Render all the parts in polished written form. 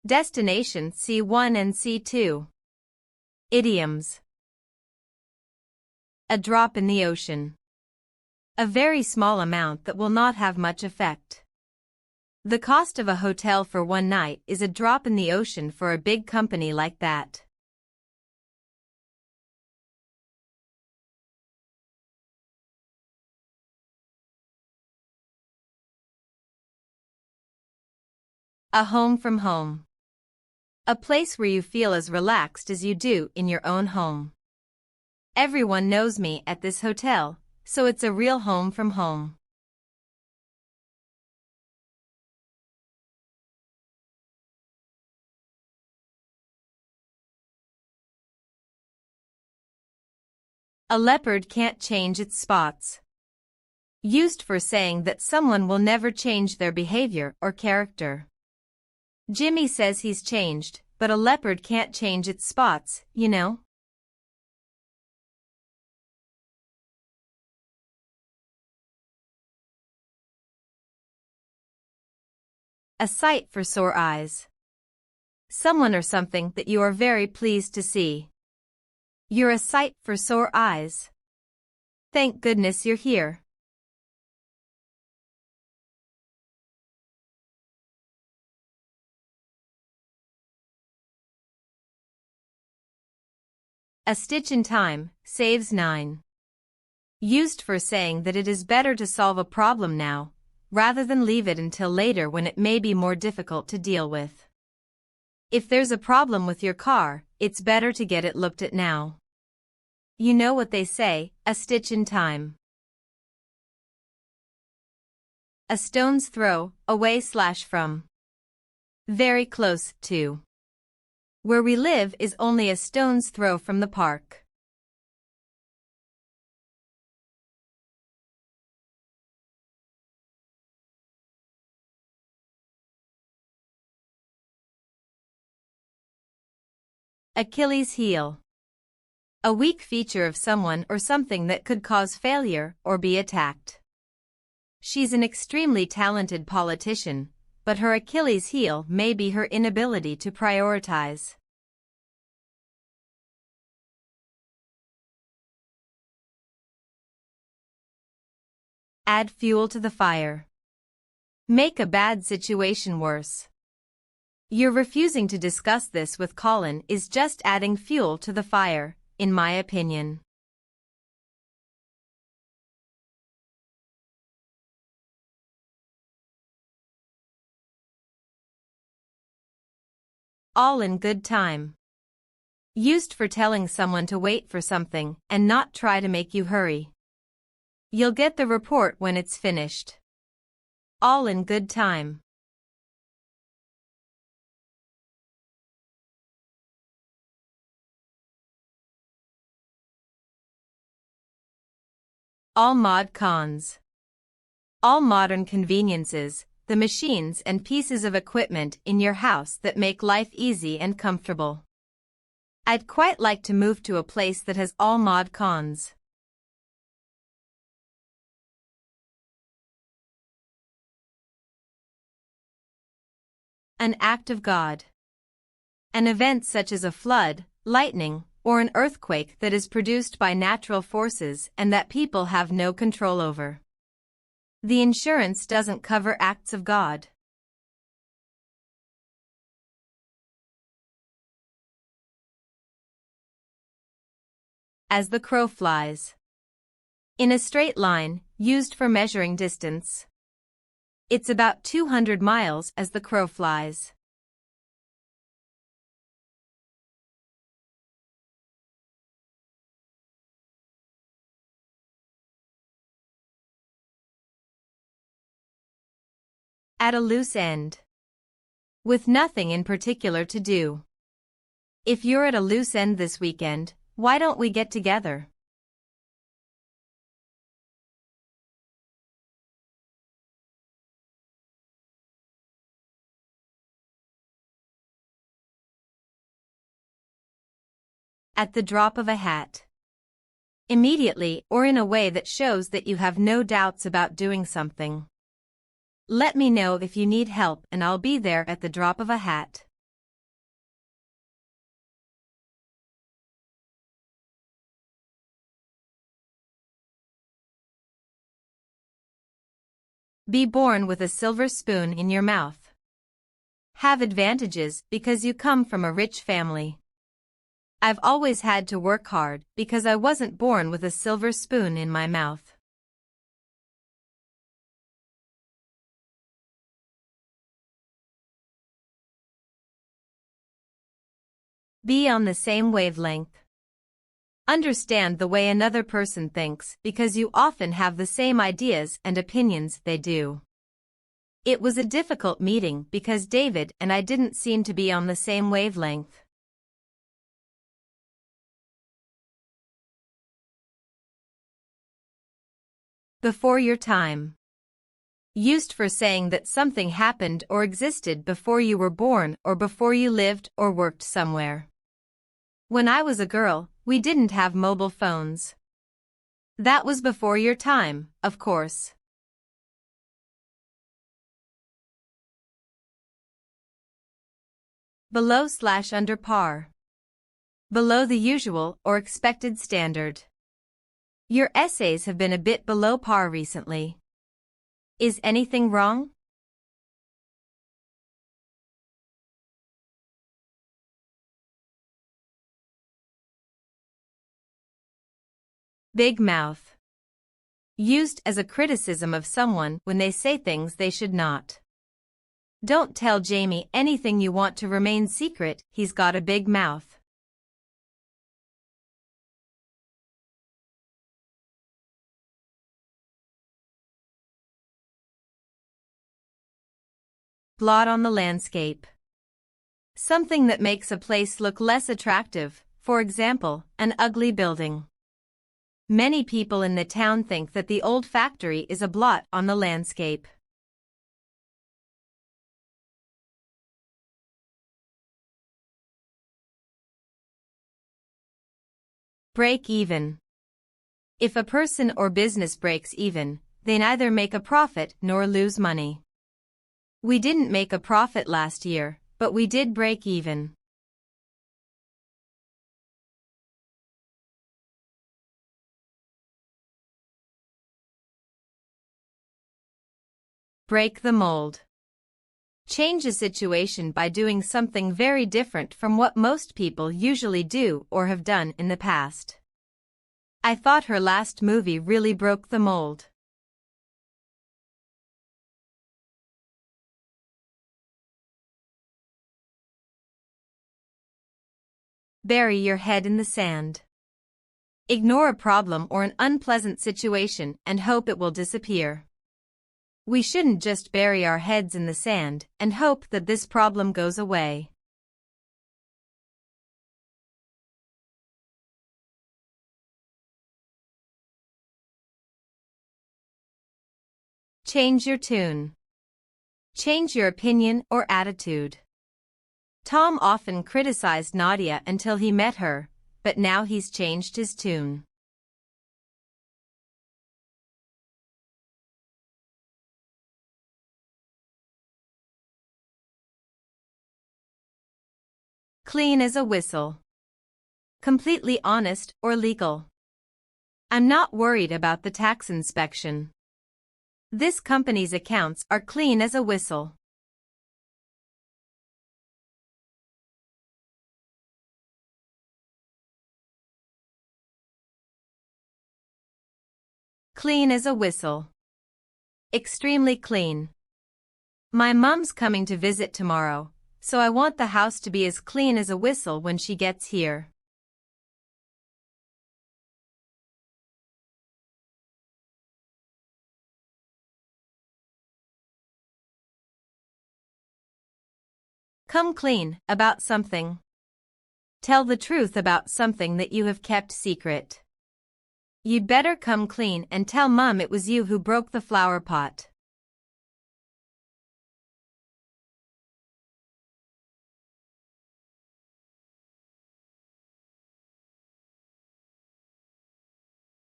Destination C1 and C2. Idioms. A drop in the ocean. A very small amount that will not have much effect. The cost of a hotel for one night is a drop in the ocean for a big company like that. A home from home. A place where you feel as relaxed as you do in your own home. Everyone knows me at this hotel, so it's a real home from home. A leopard can't change its spots. Used for saying that someone will never change their behavior or character. Jimmy says he's changed, but a leopard can't change its spots, you know? A sight for sore eyes. Someone or something that you are very pleased to see. You're a sight for sore eyes. Thank goodness you're here. A stitch in time saves 9. Used for saying that it is better to solve a problem now, rather than leave it until later when it may be more difficult to deal with. If there's a problem with your car, it's better to get it looked at now. You know what they say, a stitch in time. A stone's throw, away/from. Very close to. Where we live is only a stone's throw from the park. Achilles' heel. A weak feature of someone or something that could cause failure or be attacked. She's an extremely talented politician, but her Achilles' heel may be her inability to prioritize. Add fuel to the fire. Make a bad situation worse. Your refusing to discuss this with Colin is just adding fuel to the fire, in my opinion. All in good time. Used for telling someone to wait for something and not try to make you hurry. You'll get the report when it's finished. All in good time. All mod cons. All modern conveniences, the machines and pieces of equipment in your house that make life easy and comfortable. I'd quite like to move to a place that has all mod cons. An act of God. An event such as a flood, lightning, or an earthquake that is produced by natural forces and that people have no control over. The insurance doesn't cover acts of God. As the crow flies. In a straight line, used for measuring distance. It's about 200 miles as the crow flies. At a loose end. With nothing in particular to do. If you're at a loose end this weekend, why don't we get together? At the drop of a hat. Immediately or in a way that shows that you have no doubts about doing something. Let me know if you need help and I'll be there at the drop of a hat. Be born with a silver spoon in your mouth. Have advantages because you come from a rich family. I've always had to work hard because I wasn't born with a silver spoon in my mouth. Be on the same wavelength. Understand the way another person thinks because you often have the same ideas and opinions they do. It was a difficult meeting because David and I didn't seem to be on the same wavelength. Before your time. Used for saying that something happened or existed before you were born or before you lived or worked somewhere. When I was a girl, we didn't have mobile phones. That was before your time, of course. Below/under par. Below the usual or expected standard. Your essays have been a bit below par recently. Is anything wrong? Big mouth. Used as a criticism of someone when they say things they should not. Don't tell Jamie anything you want to remain secret, he's got a big mouth. Blot on the landscape. Something that makes a place look less attractive, for example, an ugly building. Many people in the town think that the old factory is a blot on the landscape. Break even. If a person or business breaks even, they neither make a profit nor lose money. We didn't make a profit last year, but we did break even. Break the mold. Change a situation by doing something very different from what most people usually do or have done in the past. I thought her last movie really broke the mold. Bury your head in the sand. Ignore a problem or an unpleasant situation and hope it will disappear. We shouldn't just bury our heads in the sand and hope that this problem goes away. Change your tune. Change your opinion or attitude. Tom often criticized Nadia until he met her, but now he's changed his tune. Clean as a whistle. Completely honest or legal. I'm not worried about the tax inspection. This company's accounts are clean as a whistle. Clean as a whistle. Extremely clean. My mom's coming to visit tomorrow, so I want the house to be as clean as a whistle when she gets here. Come clean about something. Tell the truth about something that you have kept secret. You'd better come clean and tell Mum it was you who broke the flower pot.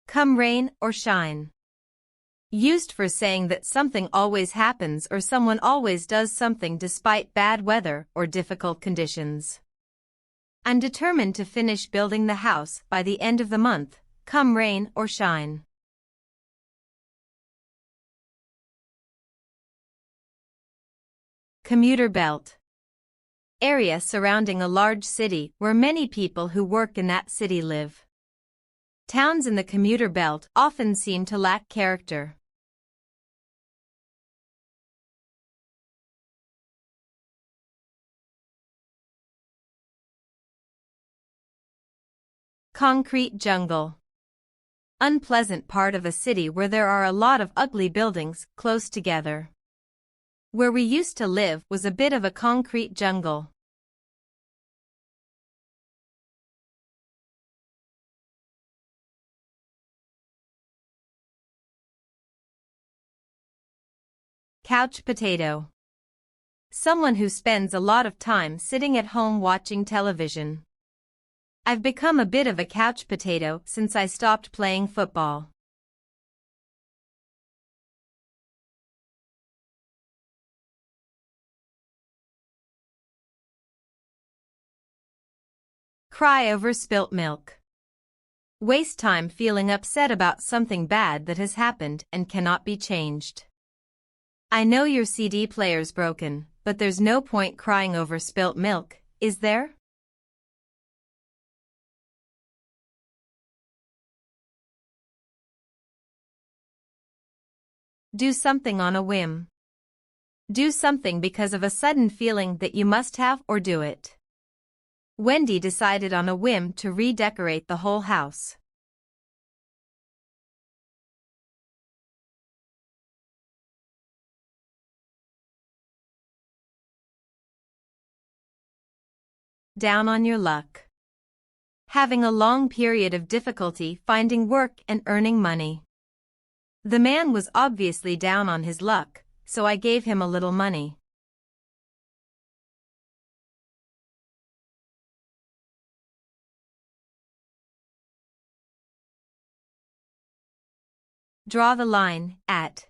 Come rain or shine. Used for saying that something always happens or someone always does something despite bad weather or difficult conditions. I'm determined to finish building the house by the end of the month, come rain or shine. Commuter belt. Area surrounding a large city where many people who work in that city live. Towns in the commuter belt often seem to lack character. Concrete jungle. Unpleasant part of a city where there are a lot of ugly buildings close together. Where we used to live was a bit of a concrete jungle. Couch potato. Someone who spends a lot of time sitting at home watching television. I've become a bit of a couch potato since I stopped playing football. Cry over spilt milk. Waste time feeling upset about something bad that has happened and cannot be changed. I know your CD player's broken, but there's no point crying over spilt milk, is there? Do something on a whim. Do something because of a sudden feeling that you must have or do it. Wendy decided on a whim to redecorate the whole house. Down on your luck. Having a long period of difficulty finding work and earning money. The man was obviously down on his luck, so I gave him a little money. Draw the line at.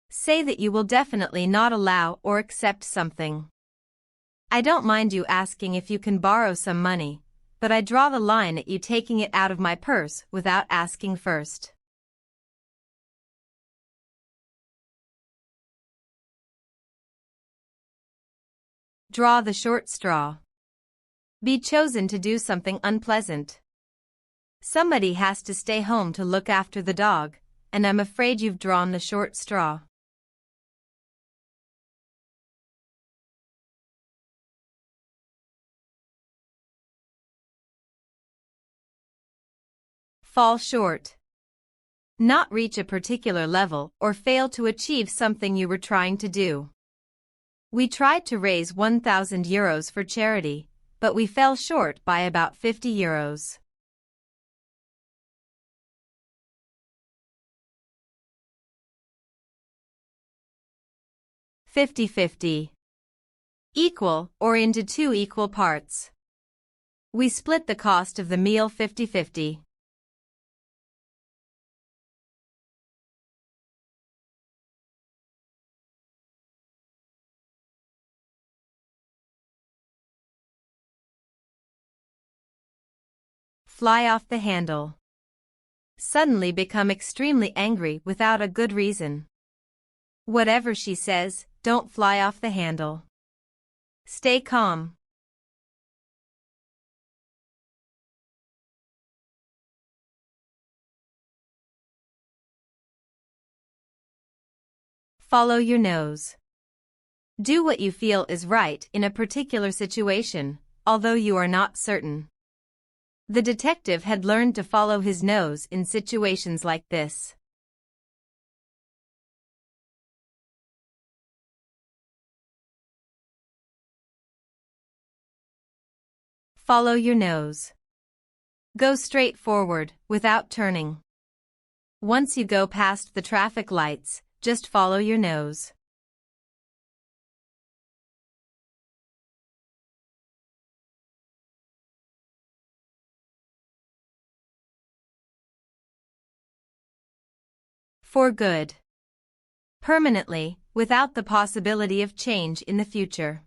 Say that you will definitely not allow or accept something. I don't mind you asking if you can borrow some money, but I draw the line at you taking it out of my purse without asking first. Draw the short straw. Be chosen to do something unpleasant. Somebody has to stay home to look after the dog, and I'm afraid you've drawn the short straw. Fall short. Not reach a particular level or fail to achieve something you were trying to do. We tried to raise 1,000 euros for charity, but we fell short by about 50 euros. "50-50. Equal or into two equal parts. We split the cost of the meal 50-50. Fly off the handle. Suddenly become extremely angry without a good reason. Whatever she says, don't fly off the handle. Stay calm. Follow your nose. Do what you feel is right in a particular situation, although you are not certain. The detective had learned to follow his nose in situations like this. Follow your nose. Go straight forward, without turning. Once you go past the traffic lights, just follow your nose. For good. Permanently, without the possibility of change in the future.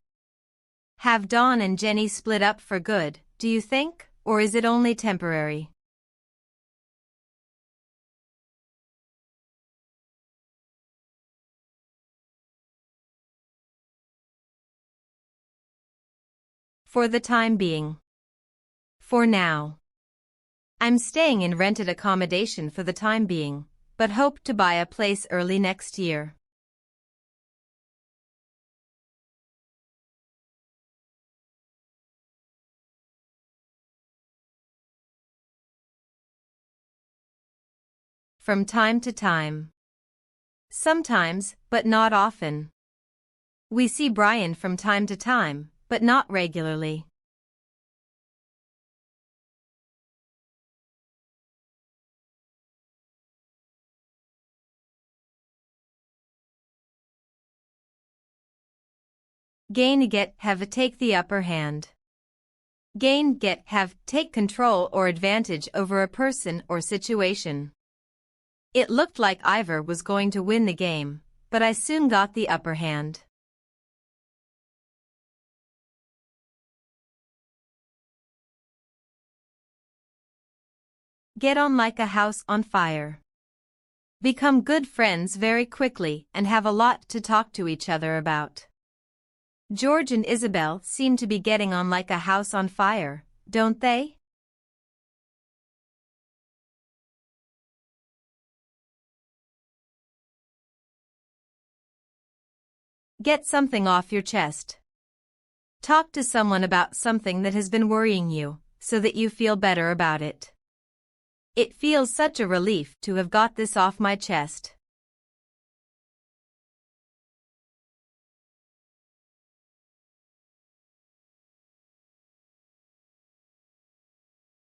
Have Dawn and Jenny split up for good, do you think, or is it only temporary? For the time being. For now. I'm staying in rented accommodation for the time being, but hope to buy a place early next year. From time to time. Sometimes, but not often. We see Brian from time to time, but not regularly. Gain, get, have, take the upper hand. Gain, get, have, take control or advantage over a person or situation. It looked like Ivor was going to win the game, but I soon got the upper hand. Get on like a house on fire. Become good friends very quickly and have a lot to talk to each other about. George and Isabel seem to be getting on like a house on fire, don't they? Get something off your chest. Talk to someone about something that has been worrying you, so that you feel better about it. It feels such a relief to have got this off my chest.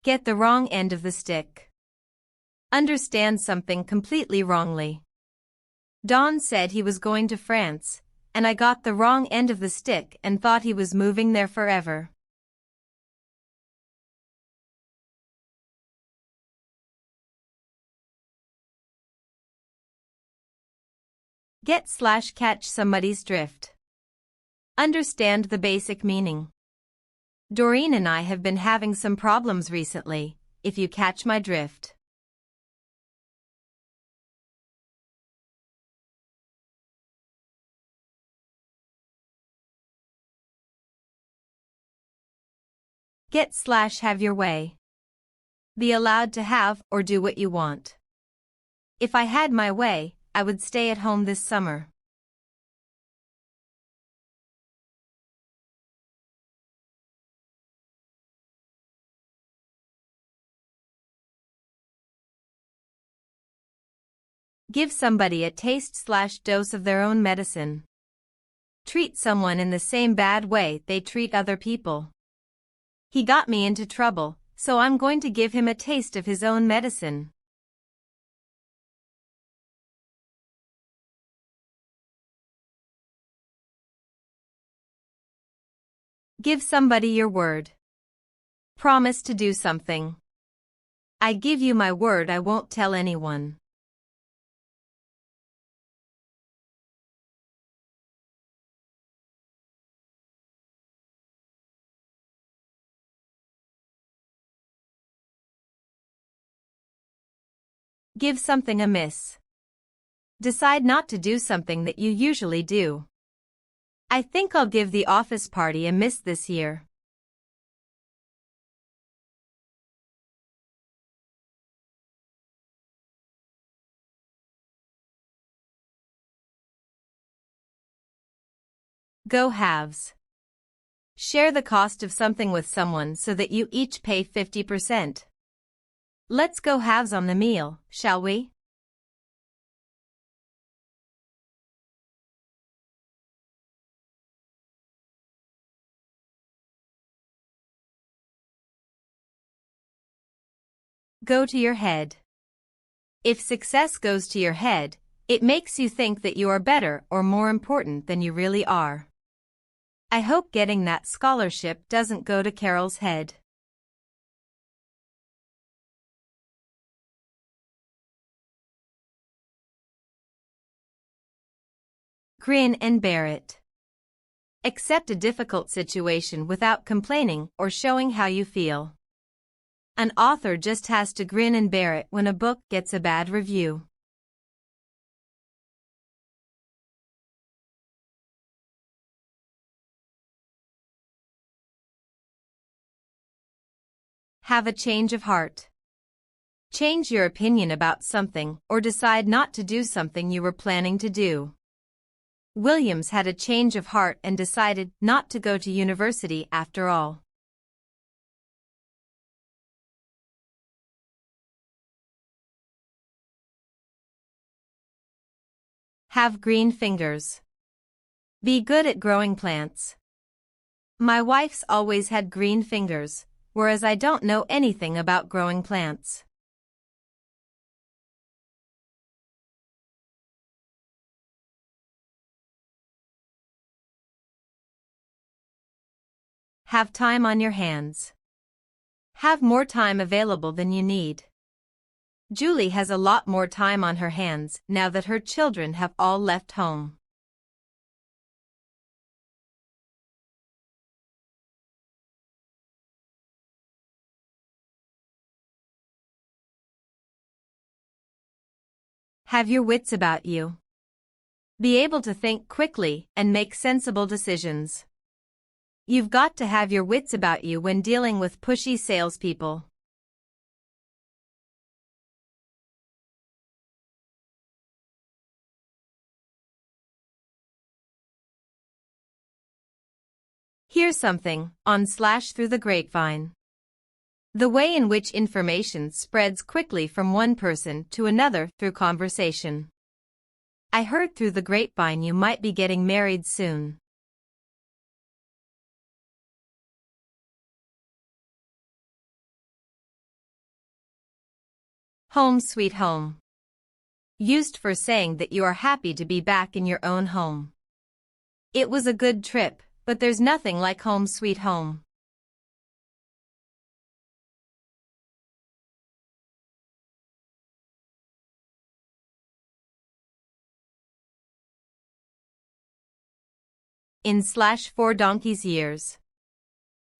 Get the wrong end of the stick. Understand something completely wrongly. Don said he was going to France, and I got the wrong end of the stick and thought he was moving there forever. Get/catch somebody's drift. Understand the basic meaning. Doreen and I have been having some problems recently, if you catch my drift. Get/have your way. Be allowed to have or do what you want. If I had my way, I would stay at home this summer. Give somebody a taste/dose of their own medicine. Treat someone in the same bad way they treat other people. He got me into trouble, so I'm going to give him a taste of his own medicine. Give somebody your word. Promise to do something. I give you my word I won't tell anyone. Give something a miss. Decide not to do something that you usually do. I think I'll give the office party a miss this year. Go halves. Share the cost of something with someone so that you each pay 50%. Let's go halves on the meal, shall we? Go to your head. If success goes to your head, it makes you think that you are better or more important than you really are. I hope getting that scholarship doesn't go to Carol's head. Grin and bear it. Accept a difficult situation without complaining or showing how you feel. An author just has to grin and bear it when a book gets a bad review. Have a change of heart. Change your opinion about something or decide not to do something you were planning to do. Williams had a change of heart and decided not to go to university after all. Have green fingers. Be good at growing plants. My wife's always had green fingers, whereas I don't know anything about growing plants. Have time on your hands. Have more time available than you need. Julie has a lot more time on her hands now that her children have all left home. Have your wits about you. Be able to think quickly and make sensible decisions. You've got to have your wits about you when dealing with pushy salespeople. Here's something on/through the grapevine. The way in which information spreads quickly from one person to another through conversation. I heard through the grapevine you might be getting married soon. Home sweet home. Used for saying that you are happy to be back in your own home. It was a good trip, but there's nothing like home sweet home. In/4 donkey's years.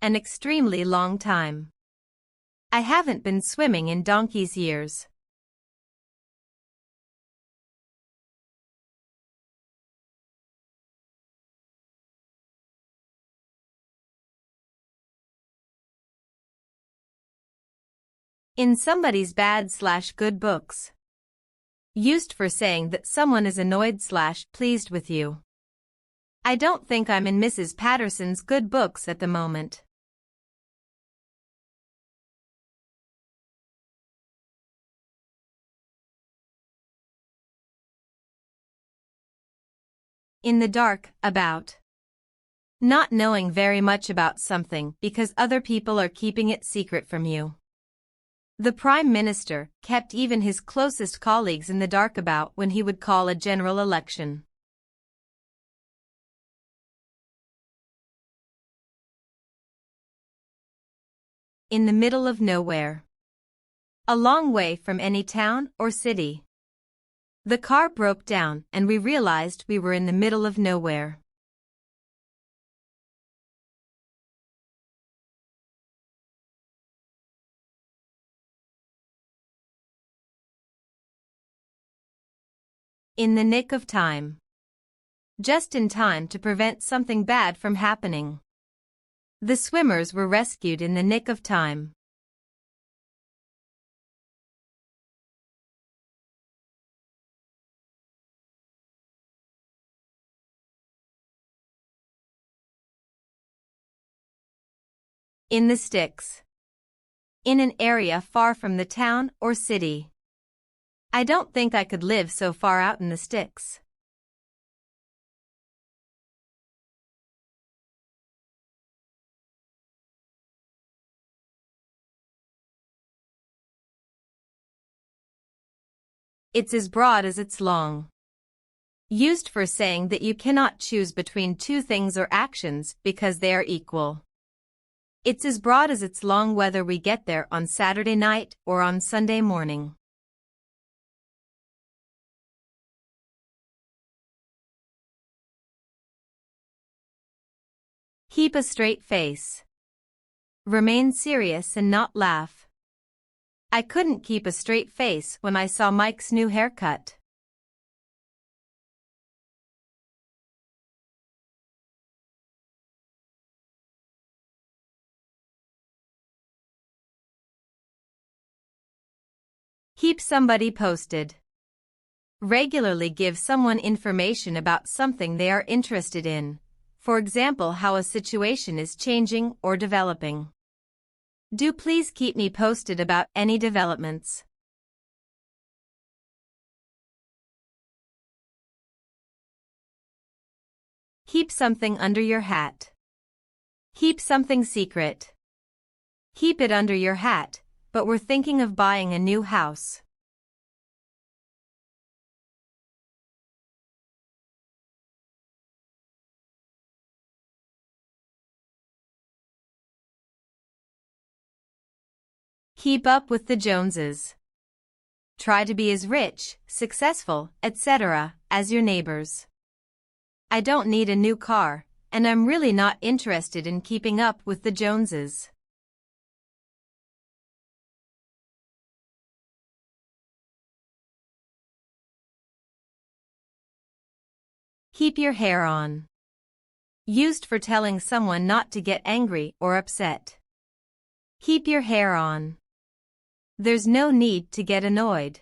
An extremely long time. I haven't been swimming in donkey's years. In somebody's bad/good books. Used for saying that someone is annoyed/pleased with you. I don't think I'm in Mrs. Patterson's good books at the moment. In the dark, about. Not knowing very much about something because other people are keeping it secret from you. The Prime Minister kept even his closest colleagues in the dark about when he would call a general election. In the middle of nowhere. A long way from any town or city. The car broke down and we realized we were in the middle of nowhere. In the nick of time. Just in time to prevent something bad from happening. The swimmers were rescued in the nick of time. In the sticks. In an area far from the town or city. I don't think I could live so far out in the sticks. It's as broad as it's long. Used for saying that you cannot choose between two things or actions because they are equal. It's as broad as it's long whether we get there on Saturday night or on Sunday morning. Keep a straight face. Remain serious and not laugh. I couldn't keep a straight face when I saw Mike's new haircut. Keep somebody posted. Regularly give someone information about something they are interested in, for example how a situation is changing or developing. Do please keep me posted about any developments. Keep something under your hat. Keep something secret. Keep it under your hat, but we're thinking of buying a new house. Keep up with the Joneses. Try to be as rich, successful, etc., as your neighbors. I don't need a new car, and I'm really not interested in keeping up with the Joneses. Keep your hair on. Used for telling someone not to get angry or upset. Keep your hair on. There's no need to get annoyed.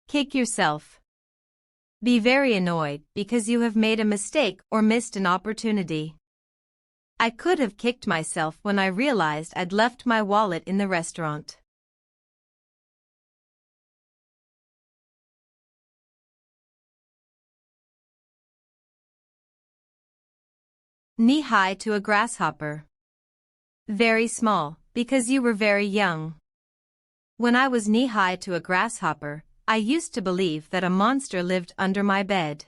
Kick yourself. Be very annoyed because you have made a mistake or missed an opportunity. I could have kicked myself when I realized I'd left my wallet in the restaurant. Knee-high to a grasshopper. Very small, because you were very young. When I was knee-high to a grasshopper, I used to believe that a monster lived under my bed.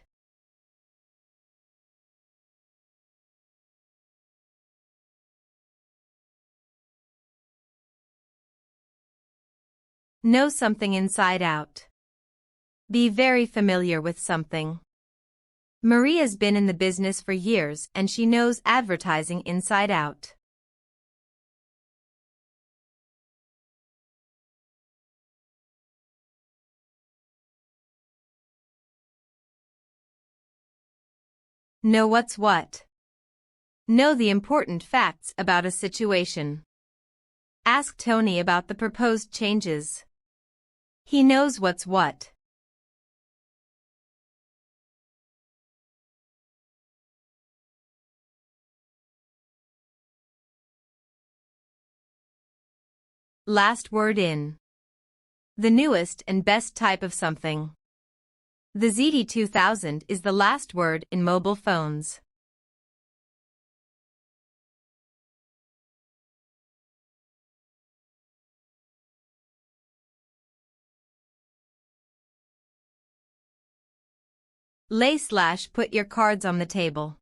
Know something inside out. Be very familiar with something. Maria's been in the business for years and she knows advertising inside out. Know what's what. Know the important facts about a situation. Ask Tony about the proposed changes. He knows what's what. Last word in. The newest and best type of something. The ZD2000 is the last word in mobile phones. Lay/put your cards on the table.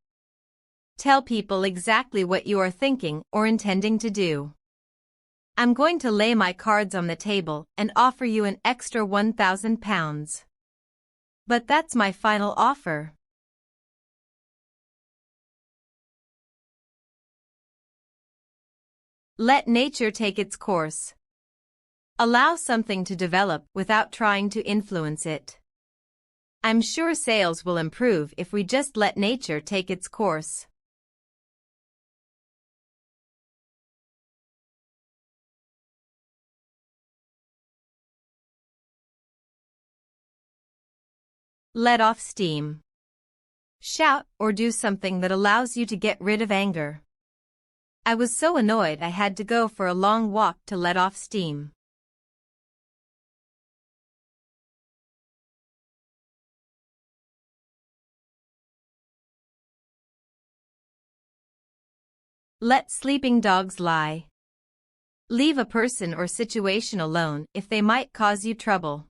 Tell people exactly what you are thinking or intending to do. I'm going to lay my cards on the table and offer you an extra £1,000. But that's my final offer. Let nature take its course. Allow something to develop without trying to influence it. I'm sure sales will improve if we just let nature take its course. Let off steam. Shout or do something that allows you to get rid of anger. I was so annoyed I had to go for a long walk to let off steam. Let sleeping dogs lie. Leave a person or situation alone if they might cause you trouble.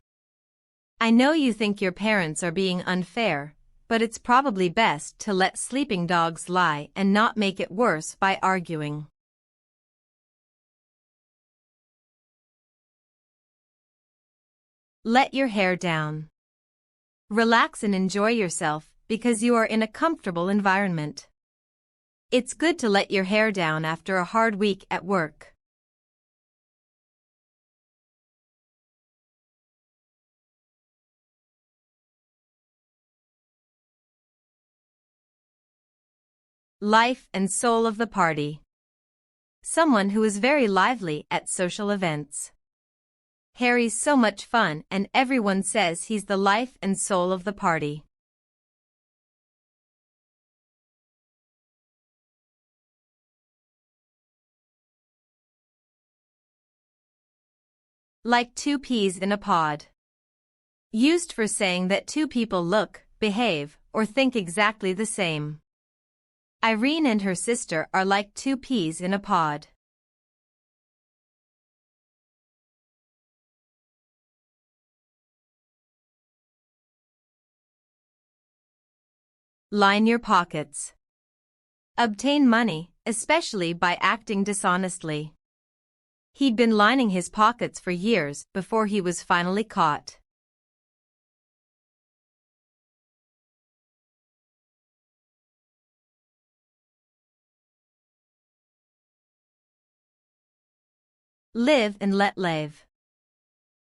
I know you think your parents are being unfair, but it's probably best to let sleeping dogs lie and not make it worse by arguing. Let your hair down. Relax and enjoy yourself because you are in a comfortable environment. It's good to let your hair down after a hard week at work. life and soul of the party. Someone who is very lively at social events. Harry's so much fun and everyone says he's the life and soul of the party. Like two peas in a pod. Used for saying that two people look, behave, or think exactly the same. Irene and her sister are like two peas in a pod. Line your pockets. Obtain money, especially by acting dishonestly. He'd been lining his pockets for years before he was finally caught. Live and let live.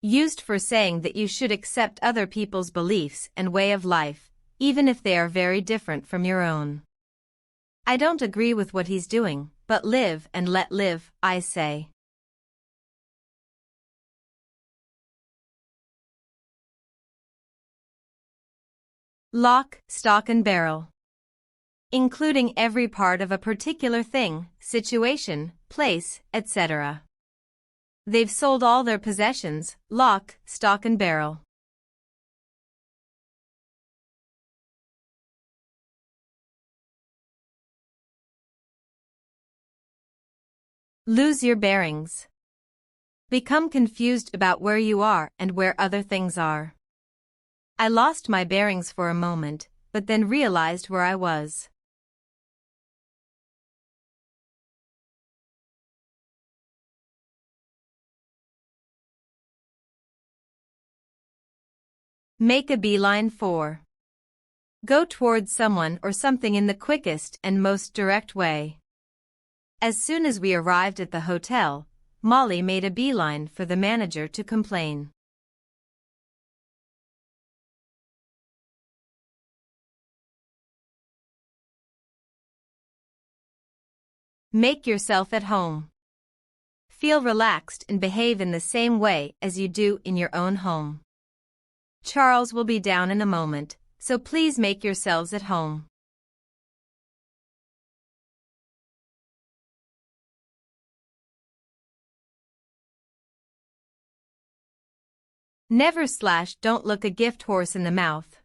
Used for saying that you should accept other people's beliefs and way of life, even if they are very different from your own. I don't agree with what he's doing, but live and let live, I say. Lock, stock and barrel. Including every part of a particular thing, situation, place, etc. They've sold all their possessions, lock, stock and barrel. Lose your bearings. Become confused about where you are and where other things are. I lost my bearings for a moment, but then realized where I was. Make a beeline for. Go towards someone or something in the quickest and most direct way. As soon as we arrived at the hotel, Molly made a beeline for the manager to complain. Make yourself at home. Feel relaxed and behave in the same way as you do in your own home. Charles will be down in a moment, so please make yourselves at home. Never / don't look a gift horse in the mouth.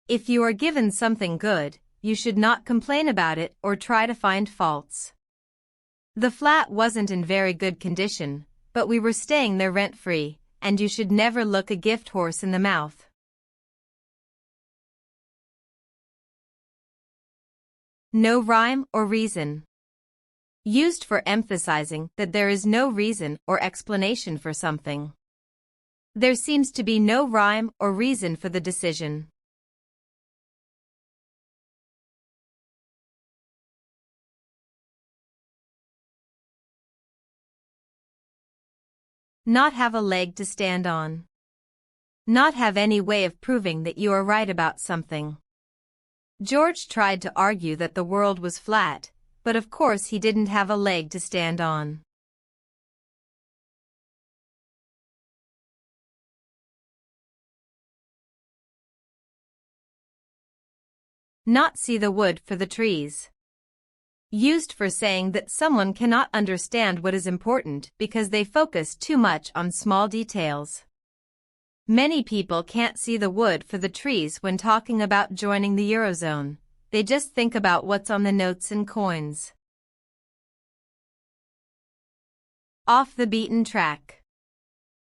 If you are given something good, you should not complain about it or try to find faults. The flat wasn't in very good condition, but we were staying there rent-free, and you should never look a gift horse in the mouth. No rhyme or reason. Used for emphasizing that there is no reason or explanation for something. There seems to be no rhyme or reason for the decision. Not have a leg to stand on. Not have any way of proving that you are right about something. George tried to argue that the world was flat, but of course he didn't have a leg to stand on. Not see the wood for the trees. Used for saying that someone cannot understand what is important because they focus too much on small details. Many people can't see the wood for the trees when talking about joining the Eurozone. They just think about what's on the notes and coins. Off the beaten track.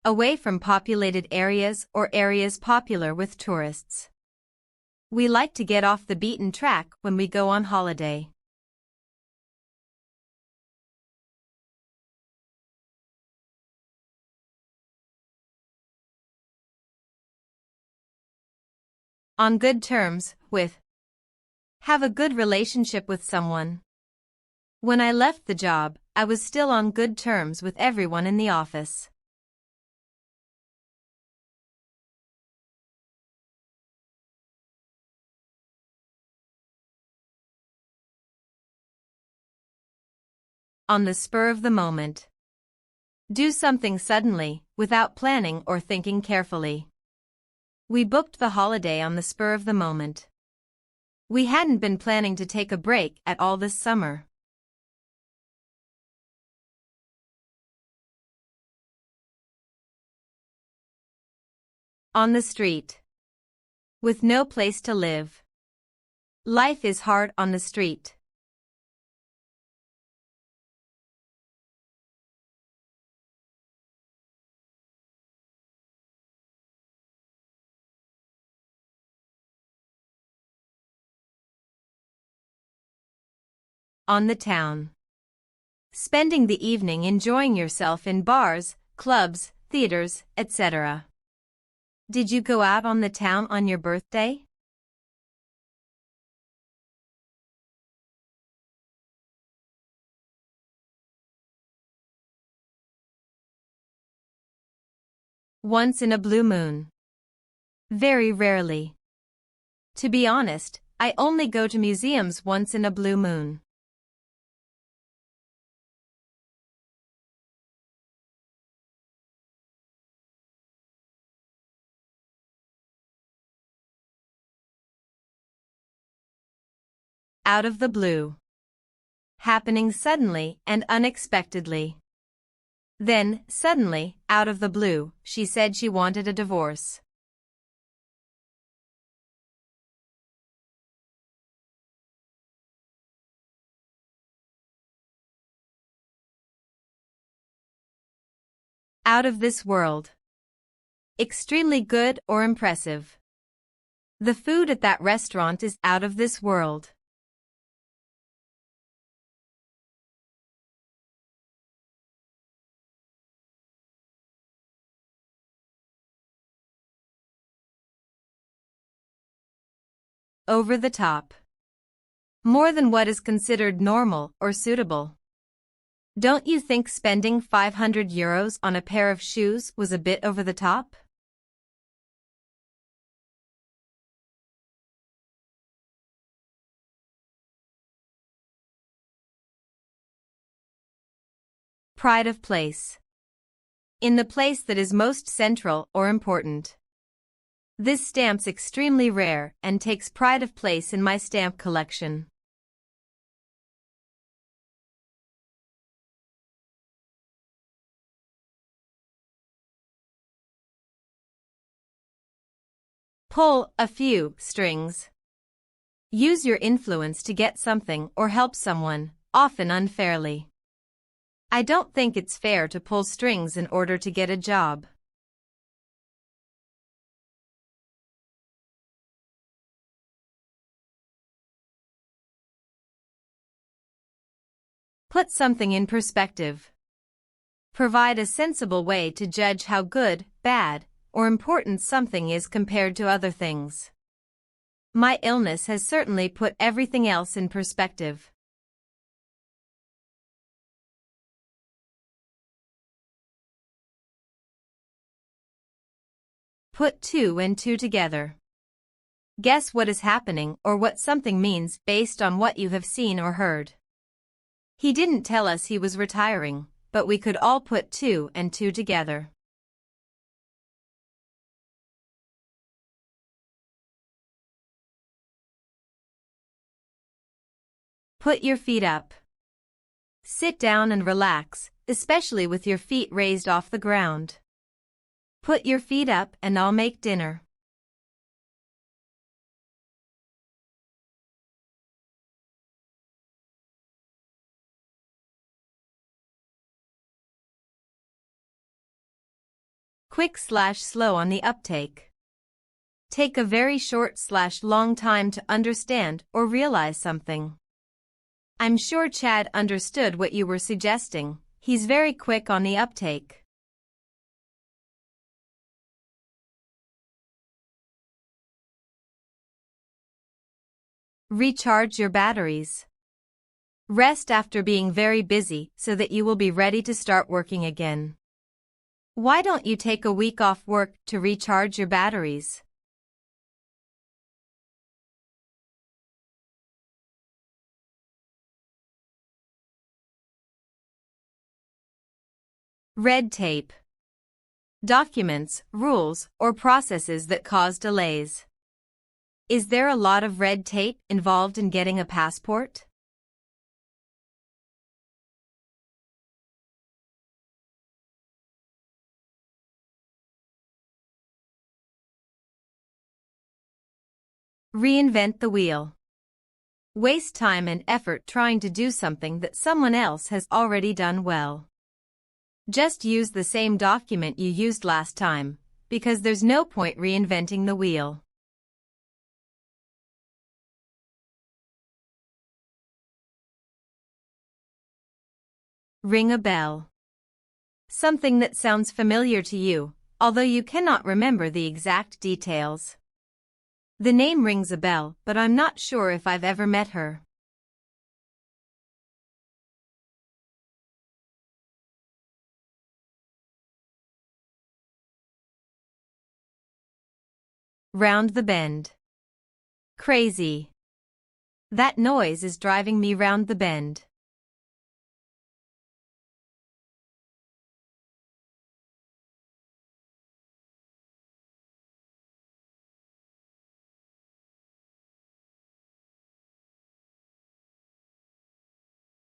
Away from populated areas or areas popular with tourists. We like to get off the beaten track when we go on holiday. On good terms with. Have a good relationship with someone. When I left the job, I was still on good terms with everyone in the office. on the spur of the moment. Do something suddenly, without planning or thinking carefully. We booked the holiday on the spur of the moment. We hadn't been planning to take a break at all this summer. On the street. With no place to live. Life is hard on the street. On the town. Spending the evening enjoying yourself in bars, clubs, theaters, etc. Did you go out on the town on your birthday? Once in a blue moon. Very rarely. To be honest, I only go to museums once in a blue moon. Out of the blue. Happening suddenly and unexpectedly. Then, suddenly, out of the blue, she said she wanted a divorce. Out of this world. Extremely good or impressive. The food at that restaurant is out of this world. Over the top. More than what is considered normal or suitable. Don't you think spending €500 on a pair of shoes was a bit over the top? Pride of place. In the place that is most central or important. This stamp's extremely rare and takes pride of place in my stamp collection. Pull a few strings. Use your influence to get something or help someone, often unfairly. I don't think it's fair to pull strings in order to get a job. Put something in perspective. Provide a sensible way to judge how good, bad, or important something is compared to other things. My illness has certainly put everything else in perspective. Put two and two together. Guess what is happening or what something means based on what you have seen or heard. He didn't tell us he was retiring, but we could all put two and two together. Put your feet up. Sit down and relax, especially with your feet raised off the ground. Put your feet up and I'll make dinner. Quick/slow on the uptake. Take a very short/long time to understand or realize something. I'm sure Chad understood what you were suggesting. He's very quick on the uptake. Recharge your batteries. Rest after being very busy so that you will be ready to start working again. Why don't you take a week off work to recharge your batteries? Red tape. Documents, rules, or processes that cause delays. Is there a lot of red tape involved in getting a passport? Reinvent the wheel. Waste time and effort trying to do something that someone else has already done well. Just use the same document you used last time, because there's no point reinventing the wheel. Ring a bell. Something that sounds familiar to you, although you cannot remember the exact details. The name rings a bell, but I'm not sure if I've ever met her. Round the bend. Crazy. That noise is driving me round the bend.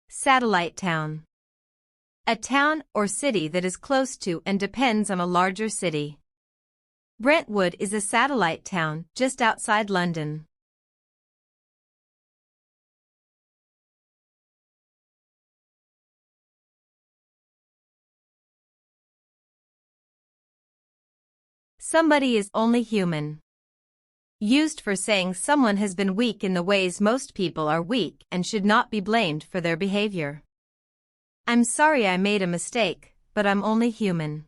Satellite town. A town or city that is close to and depends on a larger city. Brentwood is a satellite town just outside London. Somebody is only human. Used for saying someone has been weak in the ways most people are weak and should not be blamed for their behavior. I'm sorry I made a mistake, but I'm only human.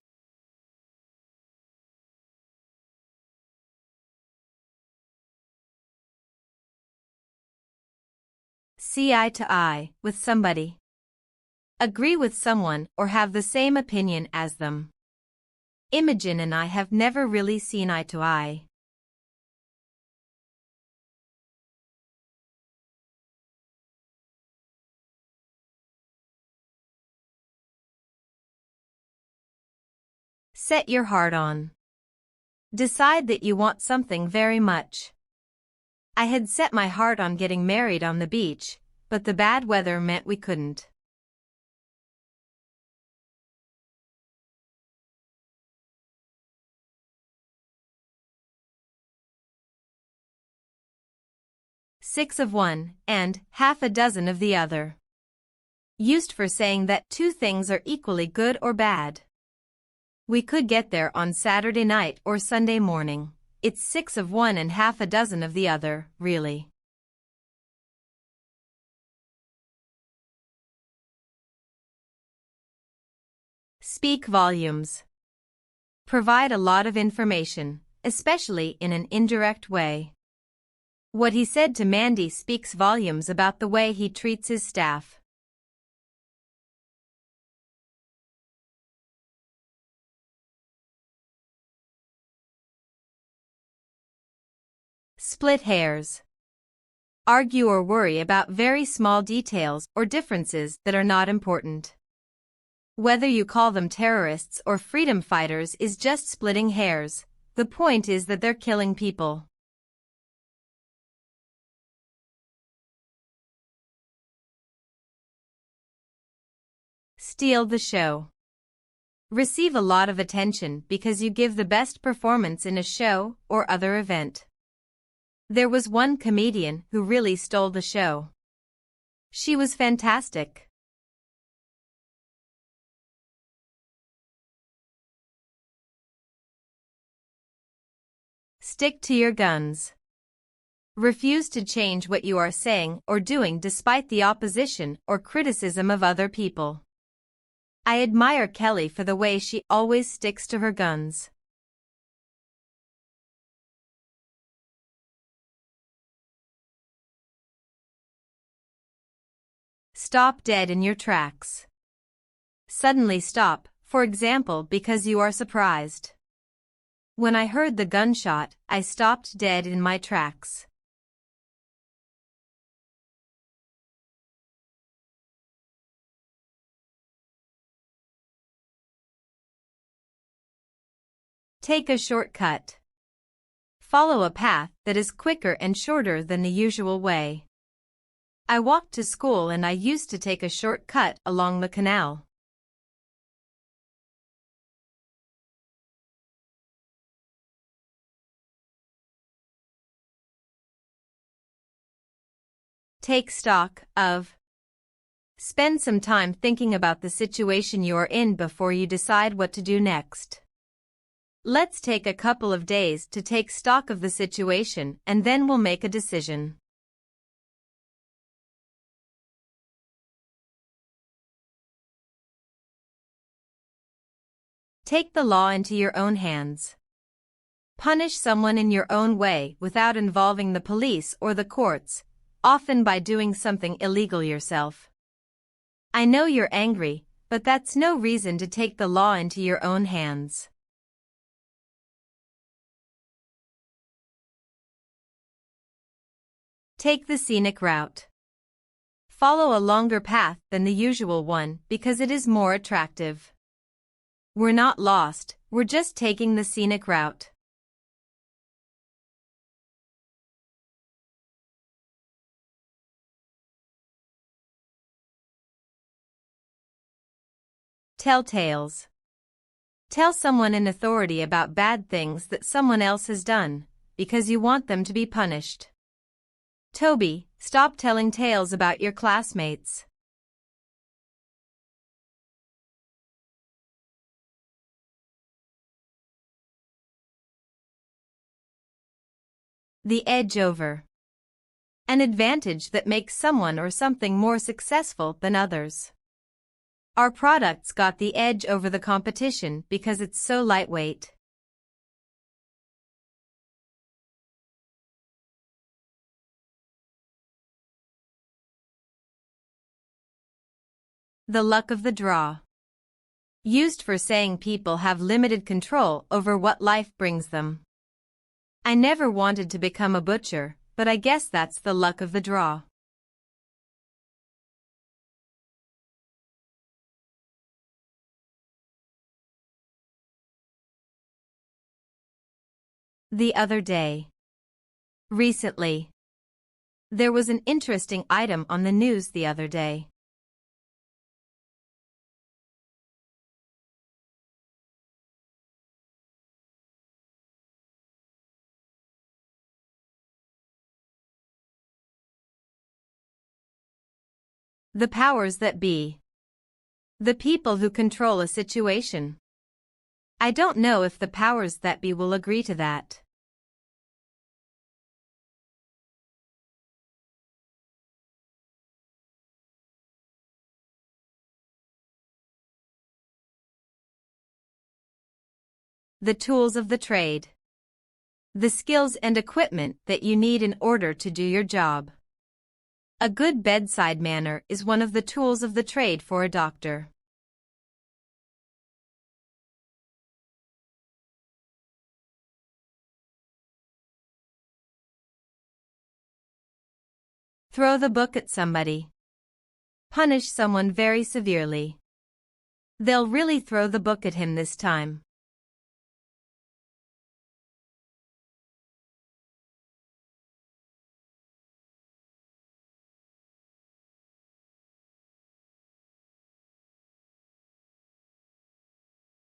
See eye to eye with somebody. Agree with someone or have the same opinion as them. Imogen and I have never really seen eye to eye. Set your heart on. Decide that you want something very much. I had set my heart on getting married on the beach, but the bad weather meant we couldn't. Six of one and half a dozen of the other. Used for saying that two things are equally good or bad. We could get there on Saturday night or Sunday morning. It's 6 of one and half a dozen of the other, really. Speak volumes. Provide a lot of information, especially in an indirect way. What he said to Mandy speaks volumes about the way he treats his staff. Split hairs. Argue or worry about very small details or differences that are not important. Whether you call them terrorists or freedom fighters is just splitting hairs. The point is that they're killing people. Steal the show. Receive a lot of attention because you give the best performance in a show or other event. There was one comedian who really stole the show. She was fantastic. Stick to your guns. Refuse to change what you are saying or doing despite the opposition or criticism of other people. I admire Kelly for the way she always sticks to her guns. Stop dead in your tracks. Suddenly stop, for example, because you are surprised. When I heard the gunshot, I stopped dead in my tracks. Take a shortcut. Follow a path that is quicker and shorter than the usual way. I walked to school and I used to take a shortcut along the canal. Take stock of. Spend some time thinking about the situation you are in before you decide what to do next. Let's take a couple of days to take stock of the situation and then we'll make a decision. Take the law into your own hands. Punish someone in your own way without involving the police or the courts, often by doing something illegal yourself. I know you're angry, but that's no reason to take the law into your own hands. Take the scenic route. Follow a longer path than the usual one because it is more attractive. We're not lost, we're just taking the scenic route. Tell tales. Tell someone in authority about bad things that someone else has done, because you want them to be punished. Toby, stop telling tales about your classmates. The edge over. An advantage that makes someone or something more successful than others. Our products got the edge over the competition because it's so lightweight. The luck of the draw. Used for saying people have limited control over what life brings them. I never wanted to become a butcher, but I guess that's the luck of the draw. The other day. Recently. There was an interesting item on the news the other day. The powers that be. The people who control a situation. I don't know if the powers that be will agree to that. The tools of the trade. The skills and equipment that you need in order to do your job. A good bedside manner is one of the tools of the trade for a doctor. Throw the book at somebody. Punish someone very severely. They'll really throw the book at him this time.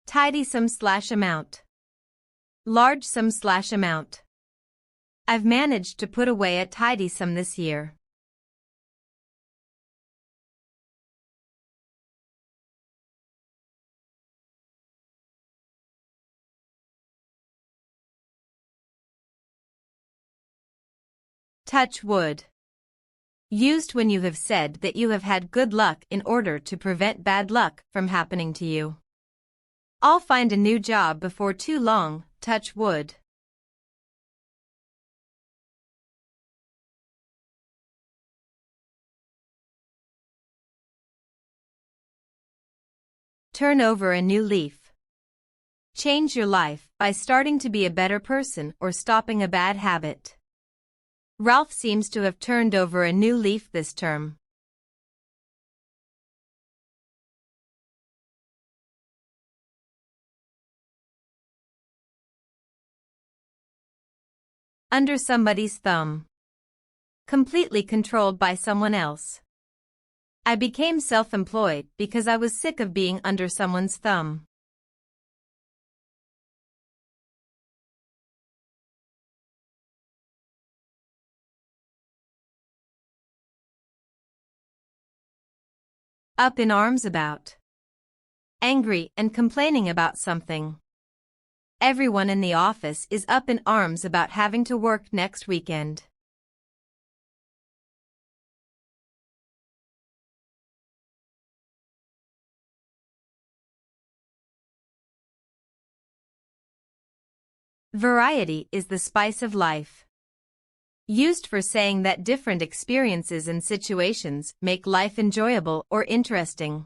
Tidy sum/amount. Large sum/amount. I've managed to put away a tidy sum this year. Touch wood. Used when you have said that you have had good luck in order to prevent bad luck from happening to you. I'll find a new job before too long, touch wood. Turn over a new leaf. Change your life by starting to be a better person or stopping a bad habit. Ralph seems to have turned over a new leaf this term. Under somebody's thumb. Completely controlled by someone else. I became self-employed because I was sick of being under someone's thumb. Up in arms about. Angry and complaining about something. Everyone in the office is up in arms about having to work next weekend. Variety is the spice of life. Used for saying that different experiences and situations make life enjoyable or interesting.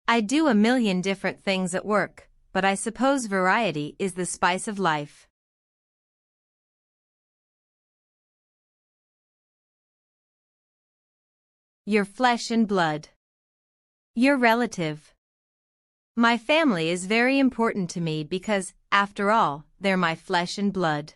I do a million different things at work, but I suppose variety is the spice of life. Your flesh and blood. Your relative. My family is very important to me because, after all, they're my flesh and blood.